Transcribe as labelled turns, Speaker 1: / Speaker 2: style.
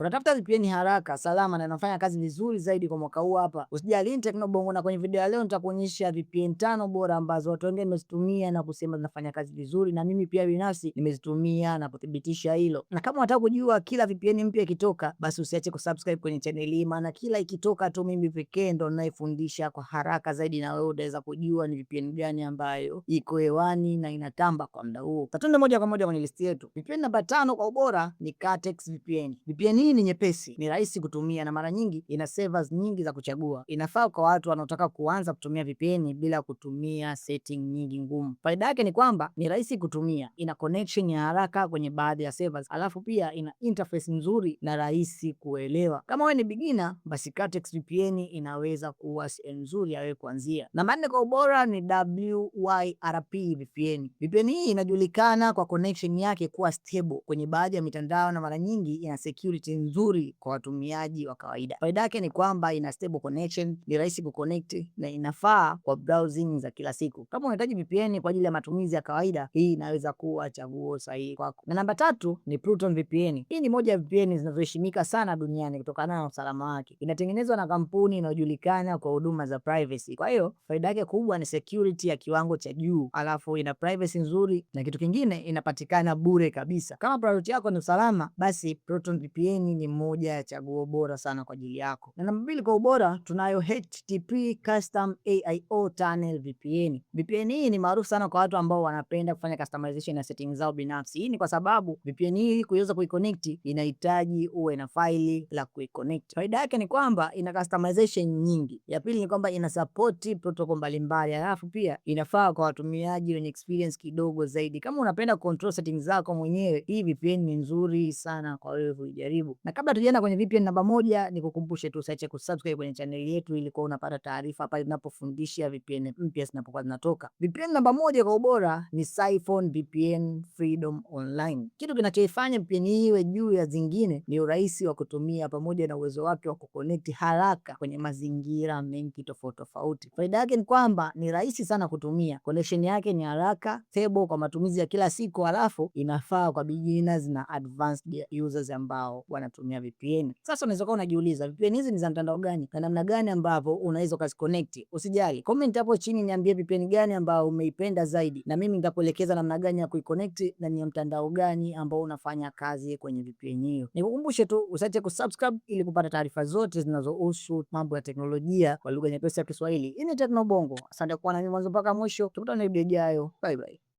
Speaker 1: Unatafuta VPN haraka, salama na inafanya kazi vizuri zaidi kwa mwaka huu hapa. Usijali, hii ni Teknobongo na kwenye video ya leo nitakuonyesha VPN 5 bora ambazo watu wengi wamezitumia na kusema zinafanya kazi vizuri, na mimi pia binafsi nimezitumia na kuthibitisha hilo. Na kama unataka kujua kila VPN mpya ikitoka, basi usiache kusubscribe kwenye channel hii, maana kila ikitoka tu mimi pekee ndo ninayefundisha kwa haraka zaidi, na wewe utaweza kujua ni VPN gani ambayo iko hewani na inatamba kwa muda huo. Tatunda moja kwa moja kwenye listi yetu. VPN namba 5 kwa ubora ni Catex VPN. VPN hii ni nyepesi, ni rahisi kutumia na mara nyingi ina servers nyingi za kuchagua. Inafaa kwa watu wanaotaka kuanza kutumia VPN bila kutumia setting nyingi ngumu. Faida yake ni kwamba ni rahisi kutumia, ina connection ya haraka kwenye baadhi ya servers, alafu pia ina interface nzuri na rahisi kuelewa. Kama wewe ni beginner, basi Catex VPN inaweza kuwa sehemu nzuri ya wewe kuanzia. Namba 4 kwa ubora ni WYRP VPN. VPN hii inajulikana kwa connection yake kuwa stable kwenye baadhi ya mitandao na mara nyingi ina security nzuri kwa watumiaji wa kawaida. Faida yake ni kwamba ina stable connection, ni rahisi kuconnect na inafaa kwa browsing za kila siku. Kama unahitaji VPN kwa ajili ya matumizi ya kawaida, hii inaweza kuwa chaguo sahihi kwako. Na namba 3 ni Proton VPN. Hii ni moja ya VPN zinazoheshimika sana duniani kutokana na usalama wake. Inatengenezwa na kampuni inayojulikana kwa huduma za privacy. Kwa hiyo faida yake kubwa ni security ya kiwango cha juu, alafu ina privacy nzuri, na kitu kingine inapatikana bure kabisa. Kama priority yako ni usalama, basi Proton VPN ni moja ya chaguo bora sana kwa ajili yako. Na namba 2 kwa ubora tunayo HTTP Custom AIO Tunnel VPN. VPN hii ni maarufu sana kwa watu ambao wanapenda kufanya customization na settings zao binafsi. Hii ni kwa sababu VPN hii kuweza kuiconnect inahitaji uwe na faili la kuiconnect. Faida yake ni kwamba ina customization nyingi. Ya pili ni kwamba ina support protocol mbalimbali, alafu pia inafaa kwa watumiaji wenye experience kidogo zaidi. Kama unapenda control settings zako mwenyewe, hii VPN ni nzuri sana kwa wewe kujaribu. Na kabla tujaenda kwenye VPN namba 1, nikukumbushe tu usiache kusubscribe kwenye channel yetu ili kuwa unapata taarifa pale tunapofundisha VPN mpya zinapokuwa zinatoka. VPN namba 1 kwa ubora ni Siphon VPN Freedom Online. Kitu kinachoifanya VPN hii iwe juu ya zingine ni urahisi wa kutumia pamoja na uwezo wake wa kuconnect haraka kwenye mazingira mengi tofauti tofauti. Faida yake ni kwamba ni rahisi sana kutumia, connection yake ni haraka, stable kwa matumizi ya kila siku, alafu inafaa kwa beginners na advanced users ambao wanatumia VPN. Sasa unaweza kuwa unajiuliza VPN hizi ni za mtandao gani na namna gani ambavyo unaweza ukaziconnect. Usijali, comment hapo chini niambie VPN gani ambao umeipenda zaidi, na mimi nitakuelekeza namna gani ya kuiconnect na ni mtandao gani ambao unafanya kazi kwenye VPN hiyo. Nikukumbushe tu usiache kusubscribe ili kupata taarifa zote zinazohusu mambo ya teknolojia kwa lugha nyepesi ya Kiswahili. Hii ni Teknobongo. Asante kwa kuwa nami mwanzo mpaka mwisho. Tukutane video ijayo. Bye bye.